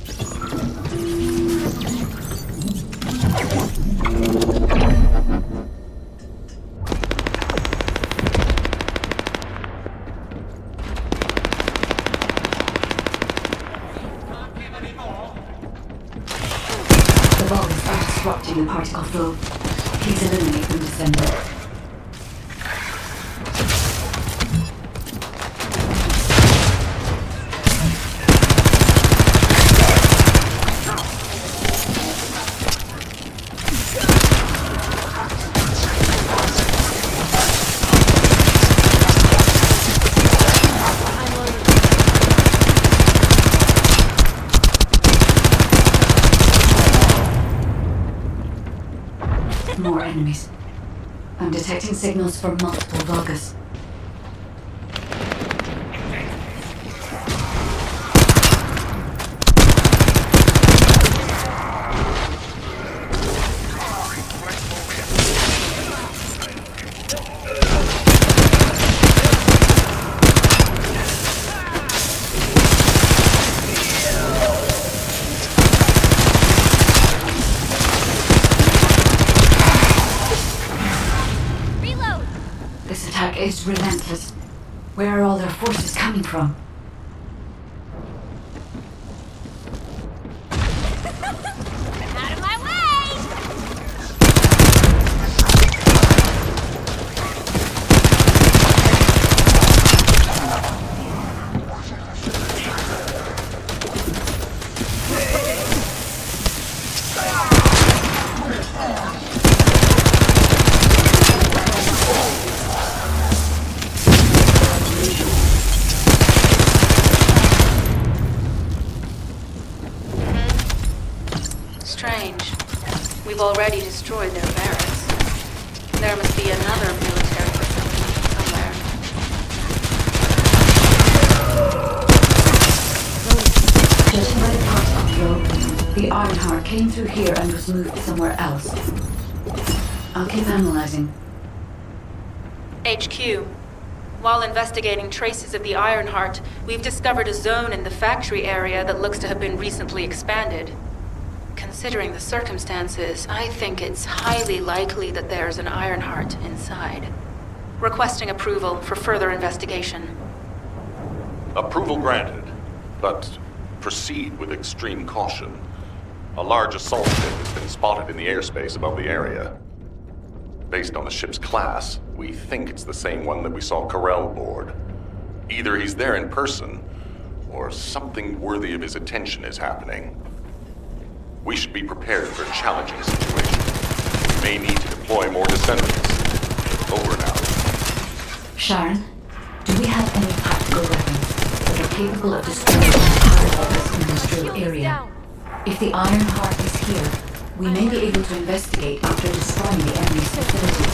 The Vulgars are disrupting the particle flow. Please eliminate them, Descendant. More enemies. I'm detecting signals from multiple Vulgars. This attack is relentless. Where are all their forces coming from? Out of my way! Strange. We've already destroyed their barracks. There must be another military facility somewhere. Judging by the particle flow, the Ironheart came through here and was moved somewhere else. I'll keep analyzing. HQ. While investigating traces of the Ironheart, we've discovered a zone in the factory area that looks to have been recently expanded. Considering the circumstances, I think it's highly likely that there's an Ironheart inside. Requesting approval for further investigation. Approval granted, but proceed with extreme caution. A large assault ship has been spotted in the airspace above the area. Based on the ship's class, we think it's the same one that we saw Corell board. Either he's there in person, or something worthy of his attention is happening. We should be prepared for a challenging situation. We may need to deploy more descendants. Over and out. Sharon, do we have any tactical weapons that are capable of destroying the entire industrial area? If the Ironheart is here, we may be able to investigate after destroying the enemy's facility.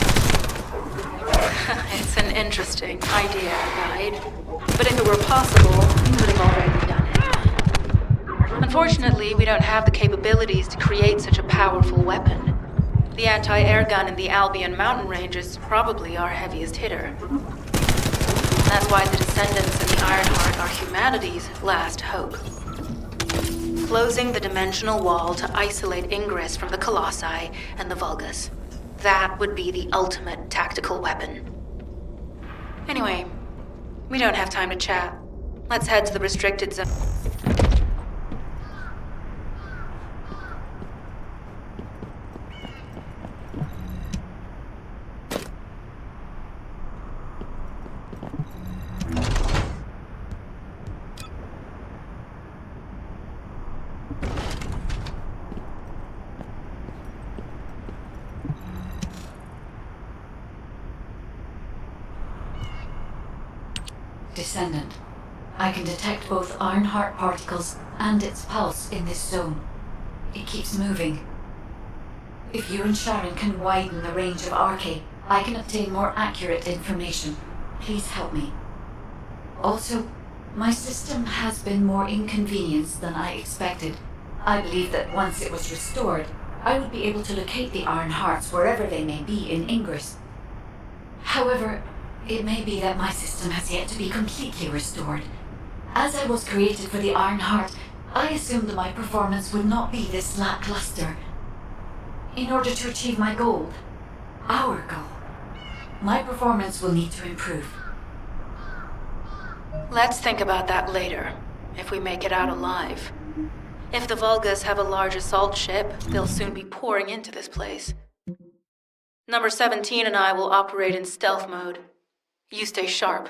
It's an interesting idea, Guide. But if it were possible, we would have already done it. Unfortunately, we don't have the capabilities to create such a powerful weapon. The anti-air gun in the Albion mountain range is probably our heaviest hitter. That's why the Descendants and the Ironheart are humanity's last hope. Closing the dimensional wall to isolate ingress from the Colossi and the Vulgus. That would be the ultimate tactical weapon. Anyway, we don't have time to chat. Let's head to the restricted zone. Descendant, I can detect both Ironheart particles and its pulse in this zone. It keeps moving. If you and Sharon can widen the range of Arche, I can obtain more accurate information. Please help me. Also, my system has been more inconvenienced than I expected. I believe that once it was restored, I would be able to locate the Ironhearts wherever they may be in Ingress. However, it may be that my system has yet to be completely restored. As I was created for the Ironheart, I assumed that my performance would not be this lackluster. In order to achieve my goal, our goal, my performance will need to improve. Let's think about that later, if we make it out alive. If the Vulgas have a large assault ship, they'll soon be pouring into this place. Number 17 and I will operate in stealth mode. You stay sharp.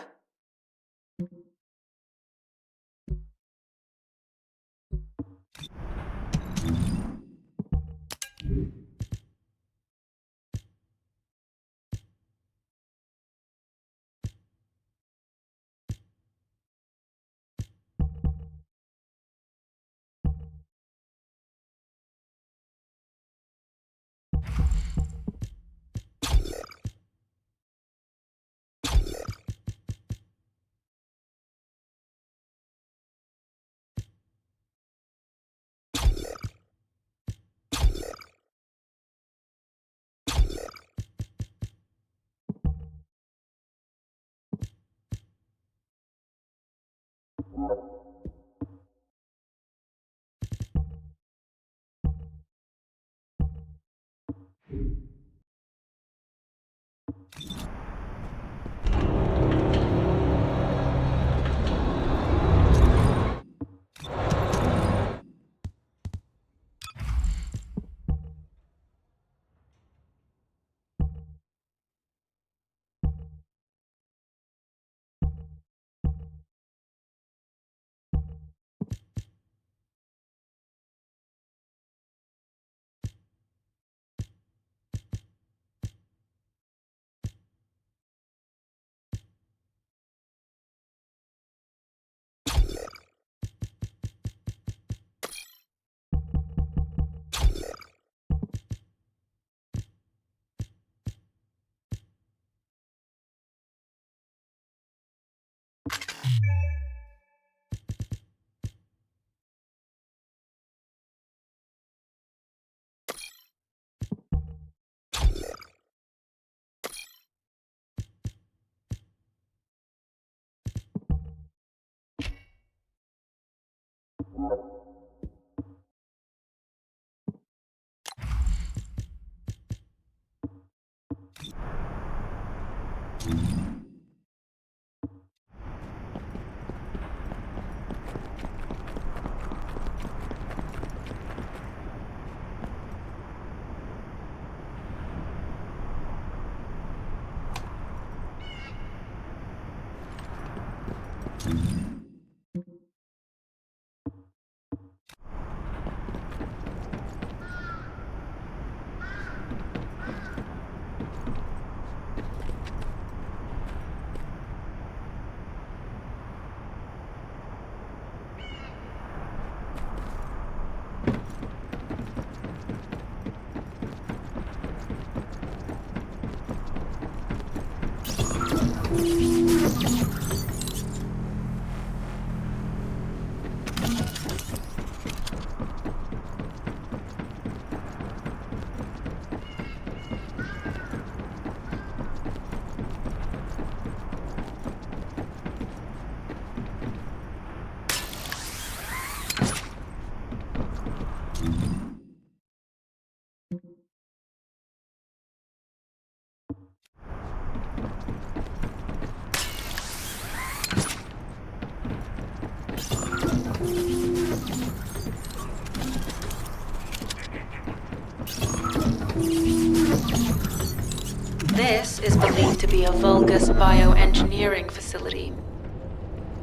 This is believed to be a Vulgus bioengineering facility.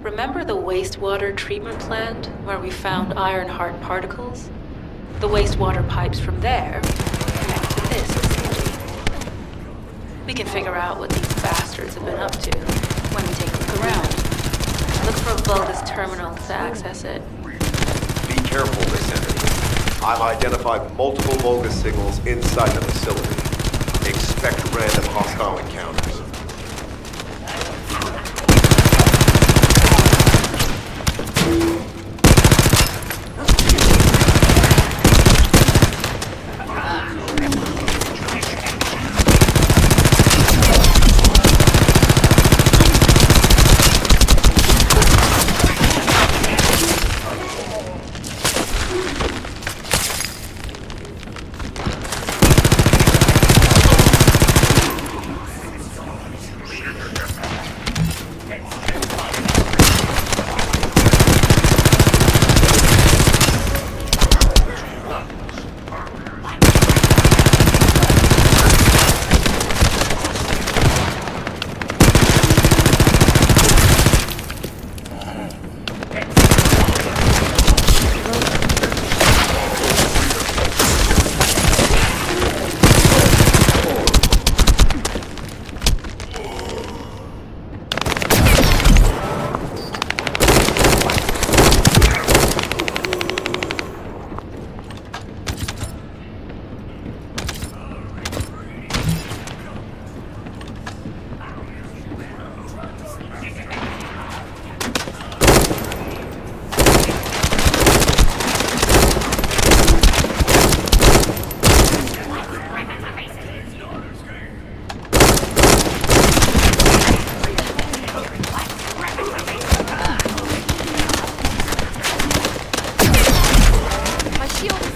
Remember the wastewater treatment plant where we found Ironheart particles? The wastewater pipes from there connect to this facility. We can figure out what these bastards have been up to when we take a look around. Look for a Vulgus terminal to access it. Be careful, Descendant. I've identified multiple Vulgus signals inside the facility. Expect random hostile encounters.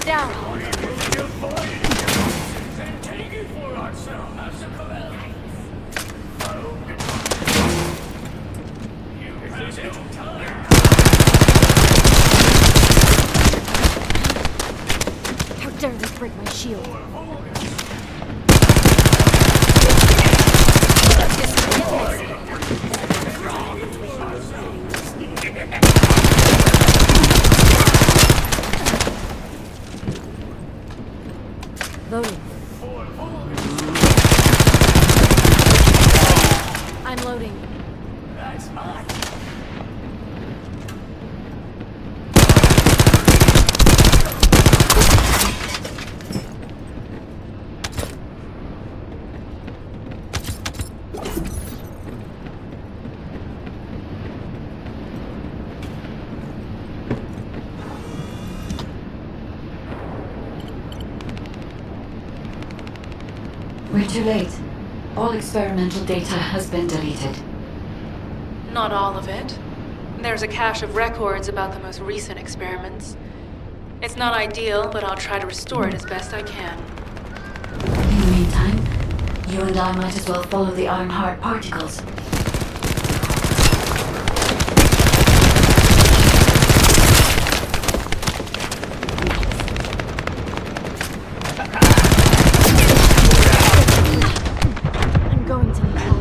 down. How dare they break my shield? Loading. I'm loading. That's mine. We're too late. All experimental data has been deleted. Not all of it. There's a cache of records about the most recent experiments. It's not ideal, but I'll try to restore it as best I can. In the meantime, you and I might as well follow the Ironheart particles. I'm going to need help.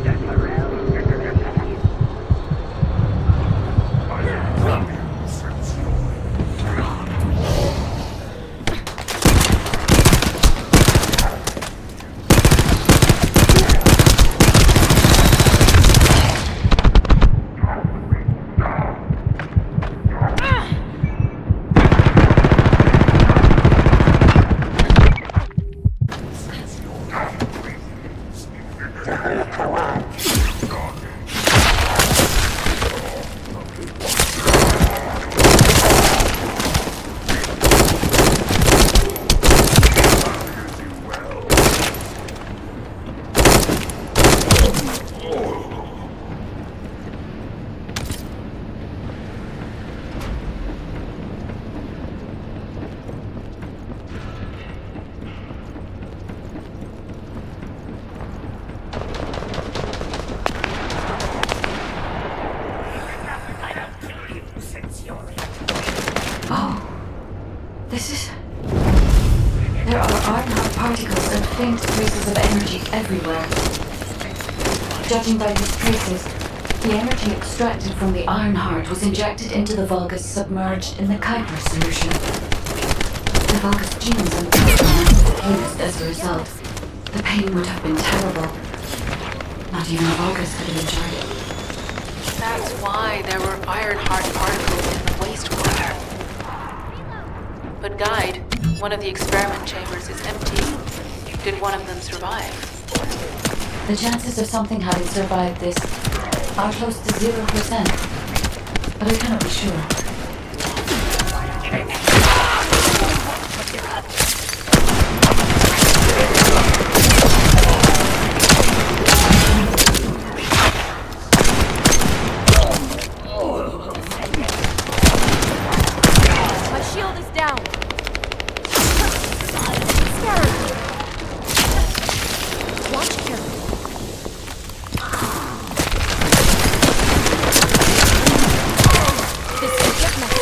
This is... There are Ironheart particles and faint traces of energy everywhere. Judging by these traces, the energy extracted from the Ironheart was injected into the Vulgus submerged in the Kuiper solution. The Vulgus genes and proteins as a result. The pain would have been terrible. Not even Vulgus could have endured it. That's why there were Ironheart particles in the wastewater. But Guide, one of the experiment chambers is empty. Did one of them survive? The chances of something having survived this are close to 0%, but I cannot be sure. My shield is down. Watch carefully. This will get messy.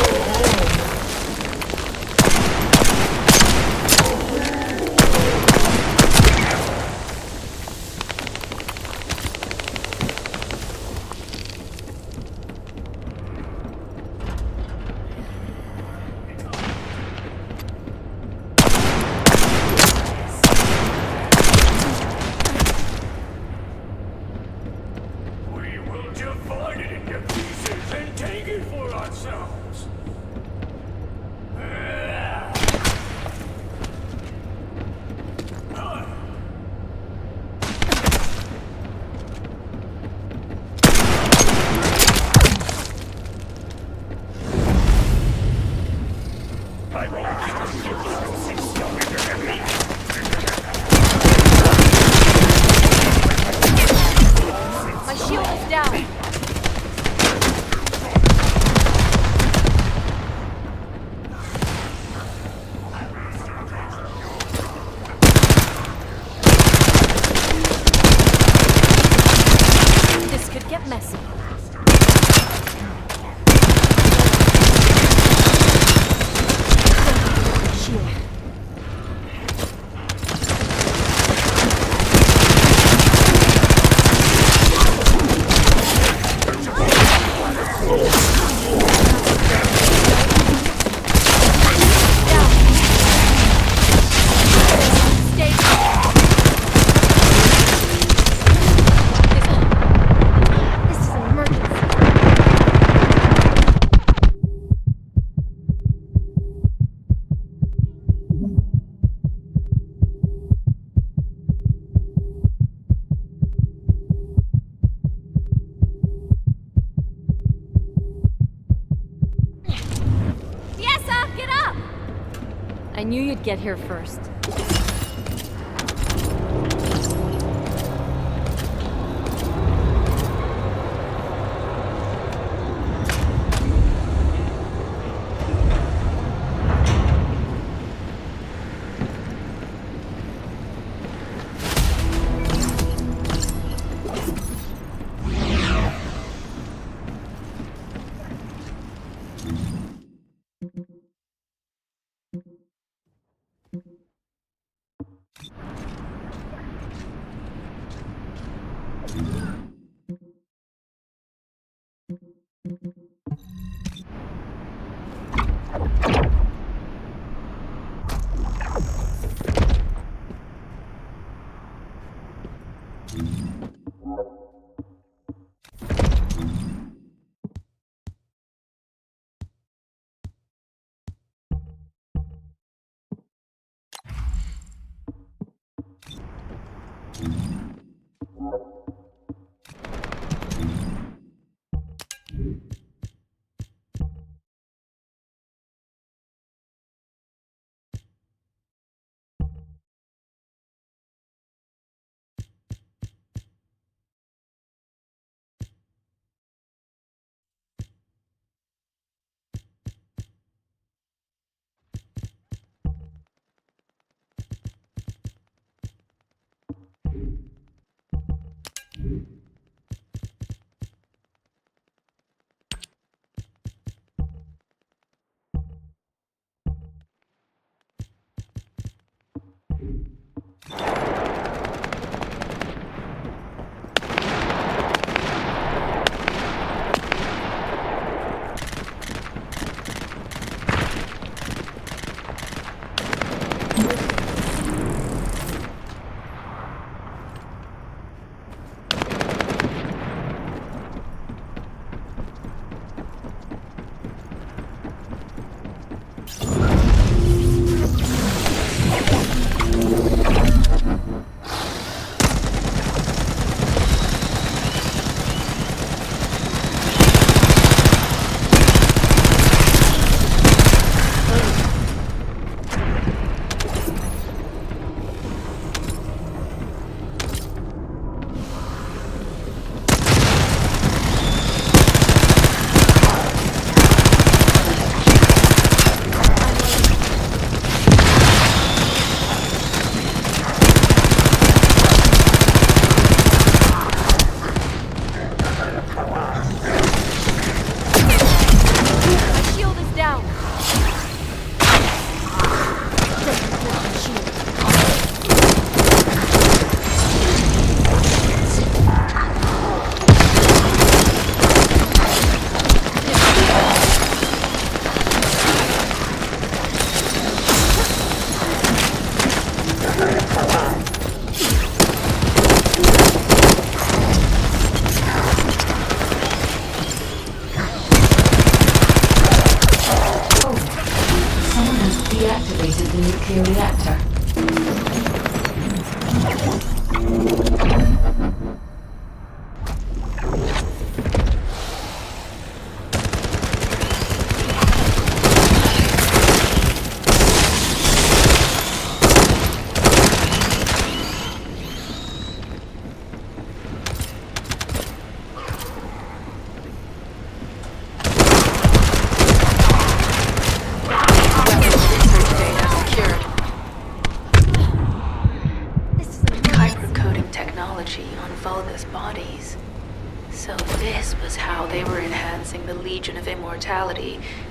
We will divide it into pieces and take it for ourselves. My shield is down. knew you'd get here first.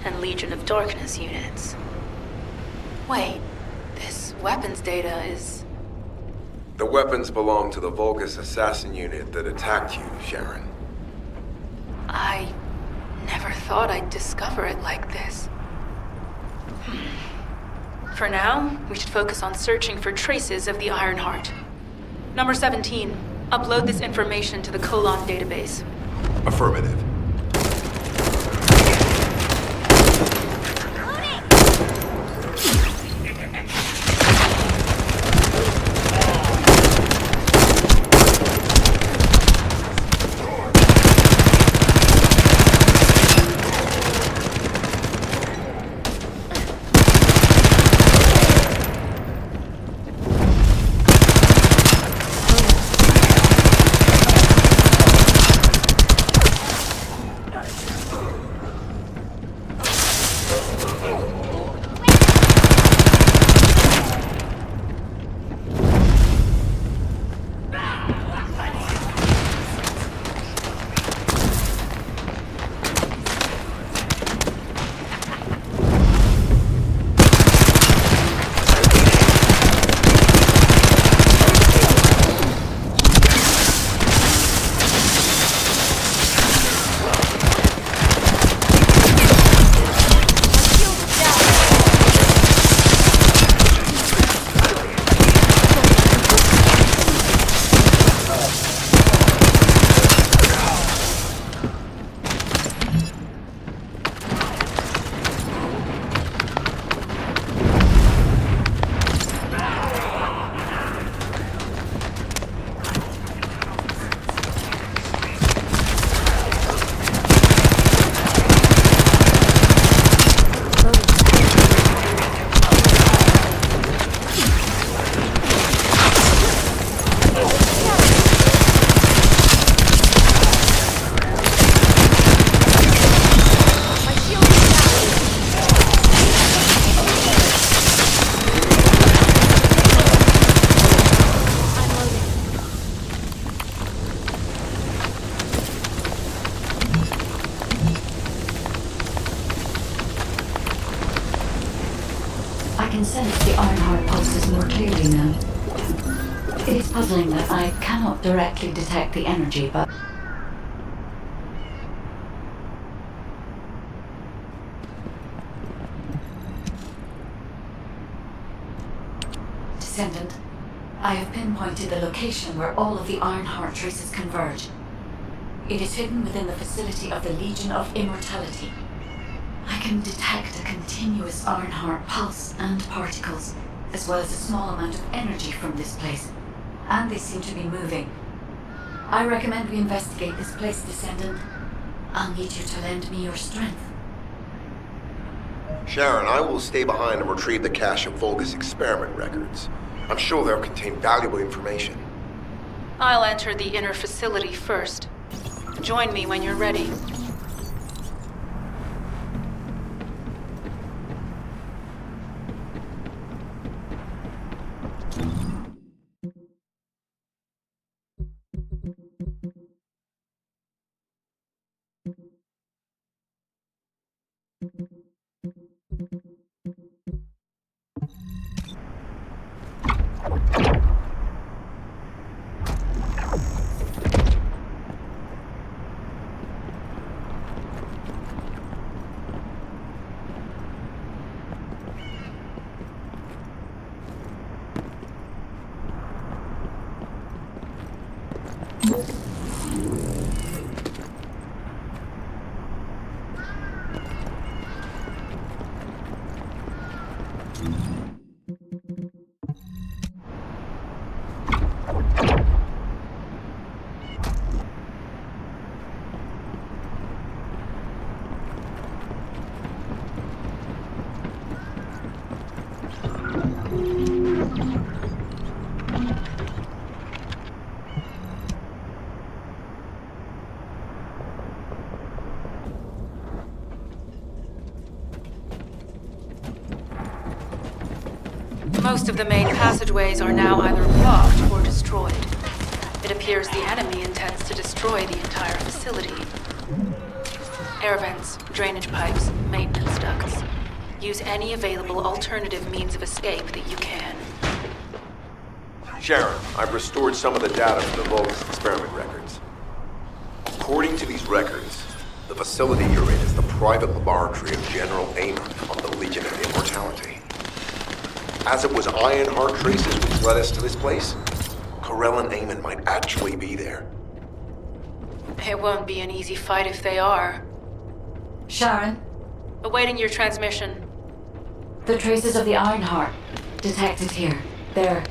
And Legion of Darkness units. Wait, this weapons data is... The weapons belong to the Vulgus assassin unit that attacked you, Sharon. I never thought I'd discover it like this. For now, we should focus on searching for traces of the Ironheart. Number 17, upload this information to the Colon database. Affirmative. I can sense the Ironheart pulses more clearly now. It is puzzling that I cannot directly detect the energy, but... Descendant, I have pinpointed the location where all of the Ironheart traces converge. It is hidden within the facility of the Legion of Immortality. I can detect a continuous Ironheart pulse and particles, as well as a small amount of energy from this place. And they seem to be moving. I recommend we investigate this place, Descendant. I'll need you to lend me your strength. Sharon, I will stay behind and retrieve the cache of Vulgus experiment records. I'm sure they'll contain valuable information. I'll enter the inner facility first. Join me when you're ready. Most of the main passageways are now either blocked or destroyed. It appears the enemy intends to destroy the entire facility. Air vents, drainage pipes, maintenance ducts. Use any available alternative means of escape that you can. Sharon, I've restored some of the data from the Vulgus experiment records. According to these records, the facility you're in is the private laboratory of General Amon of the Legion of Immortality. As it was Ironheart traces which led us to this place, Corell and Amon might actually be there. It won't be an easy fight if they are. Sharon, Awaiting your transmission. the traces of the Ironheart detected here. They're...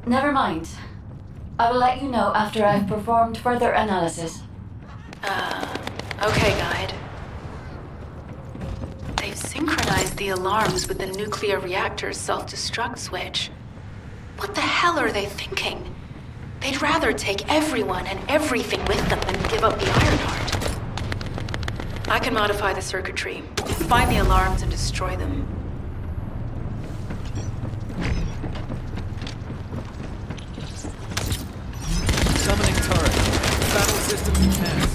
never mind. I will let you know after I've performed further analysis. Okay, Guide. They've synchronized the alarms with the nuclear reactor's self-destruct switch. What the hell are they thinking? They'd rather take everyone and everything with them than give up the Ironheart. I can modify the circuitry, find the alarms and destroy them. Summoning turret. Battle systems enhanced.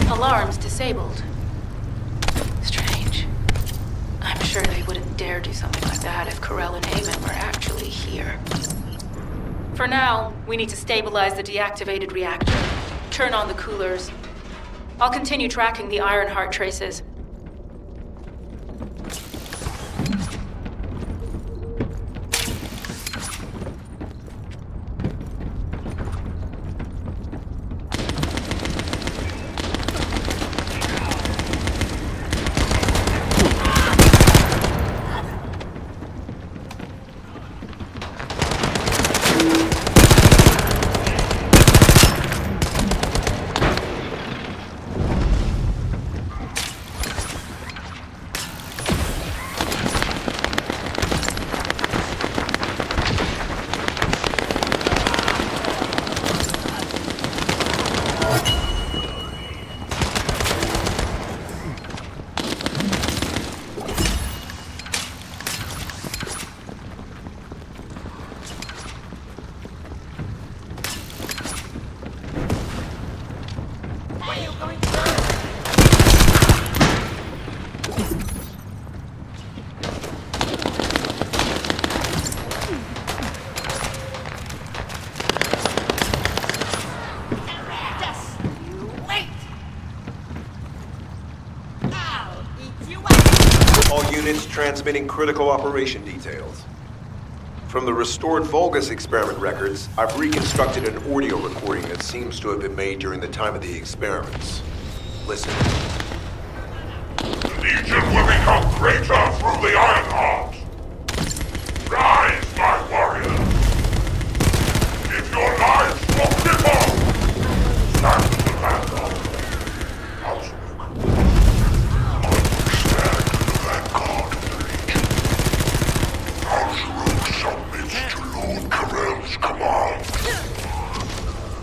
Alarms disabled. Strange. I'm sure they wouldn't dare do something like that if Corell and Amon were actually here. For now, we need to stabilize the deactivated reactor. Turn on the coolers. I'll continue tracking the Ironheart traces. Transmitting critical operation details. From the restored Vulgus experiment records, I've reconstructed an audio recording that seems to have been made during the time of the experiments. Listen. The Legion will become greater through the Ironheart. Rise, my warriors. If your lives will cripple, stand the vanguard. Command.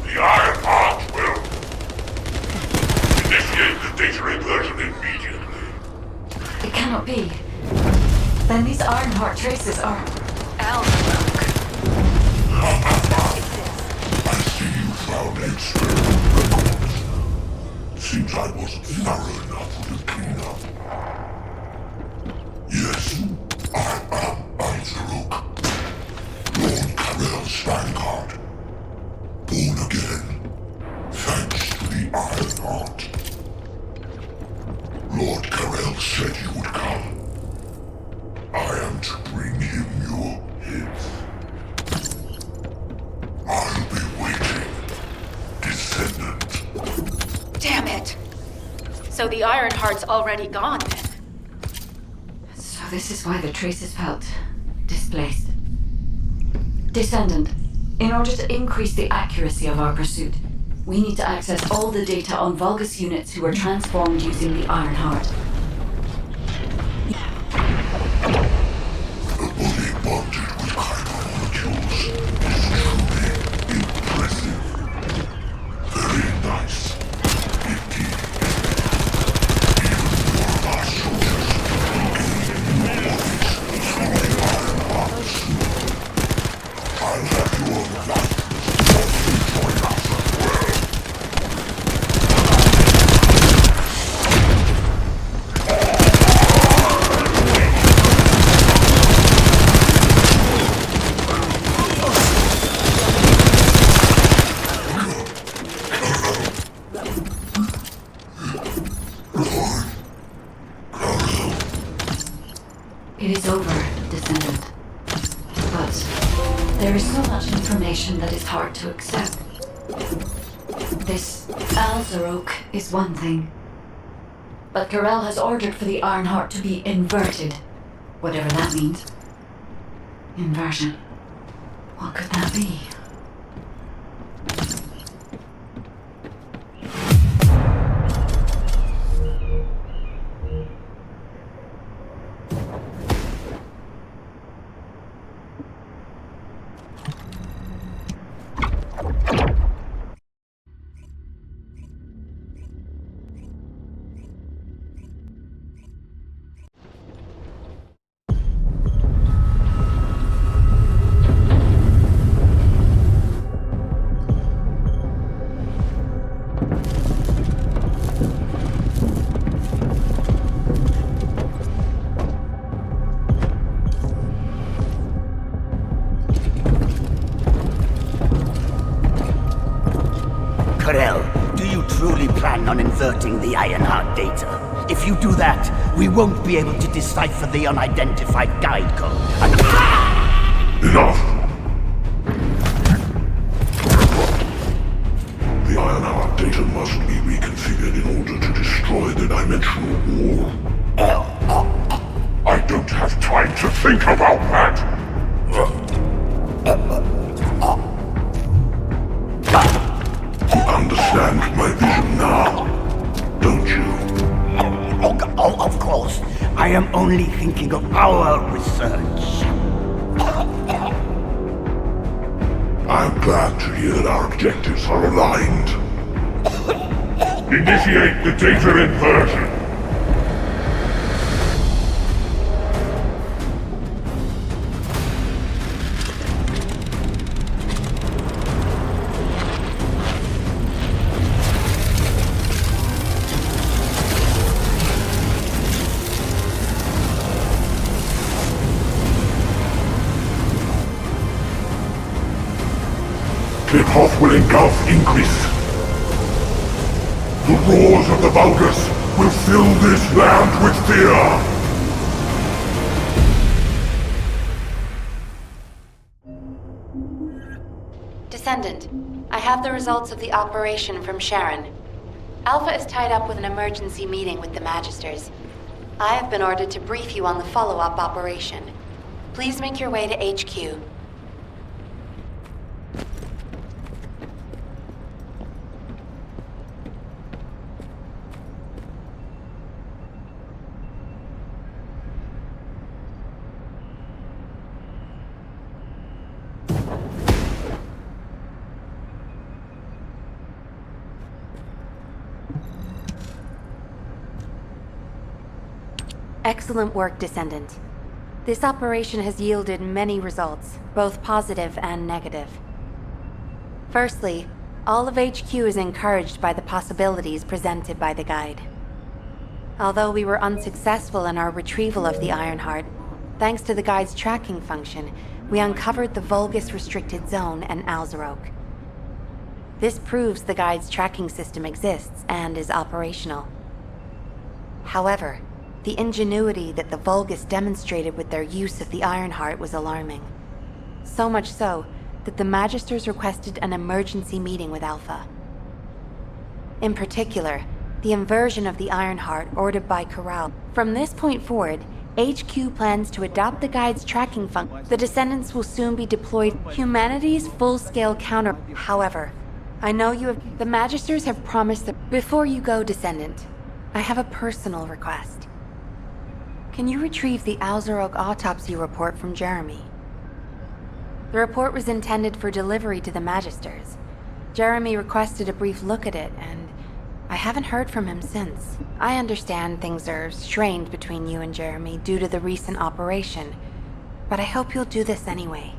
The Ironheart will initiate the data inversion immediately. It cannot be. Then these Ironheart traces are... Alpha. I see you found experiment records. Seems I wasn't thorough enough with the cleanup. Yes, I am Alzaruk. Vanguard. Born again, thanks to the Ironheart. Lord Karel said you would come. I am to bring him your hits. I'll be waiting, Descendant. Damn it! So the Ironheart's already gone then? So this is why the traces felt displaced. Descendant, in order to increase the accuracy of our pursuit, we need to access all the data on Vulgus units who were transformed using the Ironheart. The body bonded with chiral molecules is truly impressive. Very nice, indeed. Even more of our soldiers will gain new bodies through the Ironheart soon. I'll have your life join us as well. It is over, Descendant. But there is so much information that is hard to accept. This Alzaruk is one thing. But Karel has ordered for the Ironheart to be inverted. Whatever that means. Inversion. What could that be? planning on inverting the Ironheart data. If you do that, we won't be able to decipher the unidentified guide code. Enough! The Ironheart data must be reconfigured in order to destroy the dimensional wall. I don't have time to think about that! You understand my vision now, don't you? Oh, of course. I am only thinking of our research. I'm glad to hear that our objectives are aligned. Initiate the data inversion. The path will engulf Increase. The roars of the Vulgus will fill this land with fear! Descendant, I have the results of the operation from Sharon. Alpha is tied up with an emergency meeting with the Magisters. I have been ordered to brief you on the follow-up operation. Please make your way to HQ. Excellent work, Descendant. This operation has yielded many results, both positive and negative. Firstly, all of HQ is encouraged by the possibilities presented by the guide. Although we were unsuccessful in our retrieval of the Ironheart, thanks to the guide's tracking function, we uncovered the Vulgus restricted zone and Alzarok. This proves the guide's tracking system exists and is operational. However, the ingenuity that the Vulgus demonstrated with their use of the Ironheart was alarming. So much so that the Magisters requested an emergency meeting with Alpha. In particular, the inversion of the Ironheart ordered by Corral. From this point forward, HQ plans to adopt the guide's tracking function. The Descendants will soon be deployed. Humanity's full-scale counter. However, I know you have. The Magisters have promised that. Before you go, Descendant, I have a personal request. Can you retrieve the Alzarok autopsy report from Jeremy? The report was intended for delivery to the Magisters. Jeremy requested a brief look at it, and I haven't heard from him since. I understand things are strained between you and Jeremy due to the recent operation, but I hope you'll do this anyway.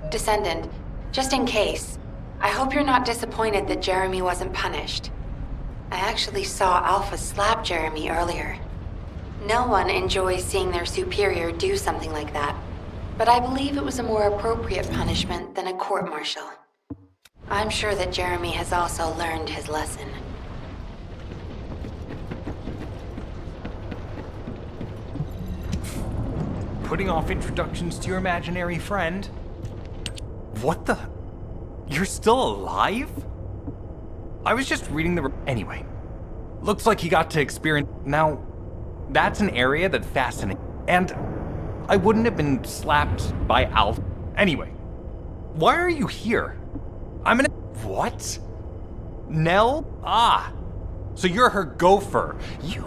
Descendant, just in case, I hope you're not disappointed that Jeremy wasn't punished. I actually saw Alpha slap Jeremy earlier. No one enjoys seeing their superior do something like that, but I believe it was a more appropriate punishment than a court-martial. I'm sure that Jeremy has also learned his lesson. Putting off introductions to your imaginary friend? What the? You're still alive? I was just reading the anyway. Looks like he got to experience. Now, that's an area that fascinates. And I wouldn't have been slapped by Alpha. Anyway, why are you here? I'm an. What? Nell? Ah. So you're her gopher. You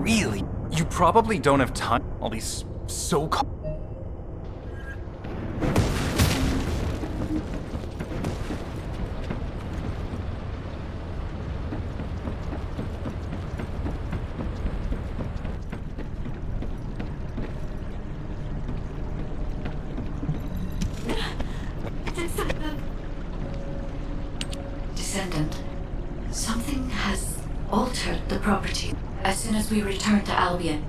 really. You probably don't have time. All these so. Descendant, something has altered the property. As soon as we returned to Albion,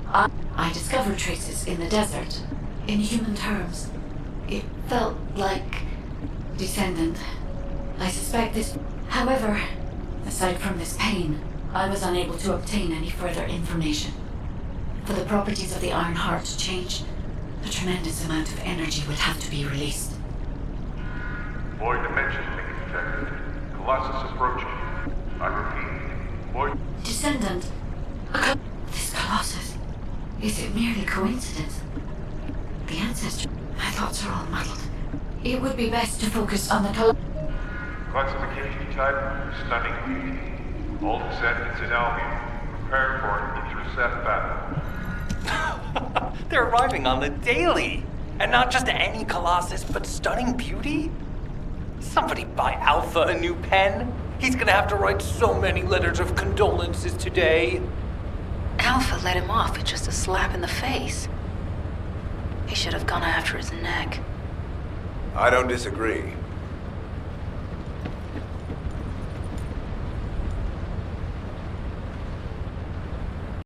I discovered traces in the desert. In human terms, it felt like Descendant. I suspect this. However, aside from this pain, I was unable to obtain any further information. For the properties of the Iron Heart to change, a tremendous amount of energy would have to be released. Void dimension link detected. Colossus approaching. I repeat, void... Descendant? This Colossus? Is it merely coincidence? The ancestors... My thoughts are all muddled. It would be best to focus on the Classification type, stunning beauty. All descendants in Albion. Prepare for an intercept battle. They're arriving on the daily! And not just any Colossus, but stunning beauty? Somebody buy Alpha a new pen? He's gonna have to write so many letters of condolences today. Alpha let him off with just a slap in the face. He should have gone after his neck. I don't disagree.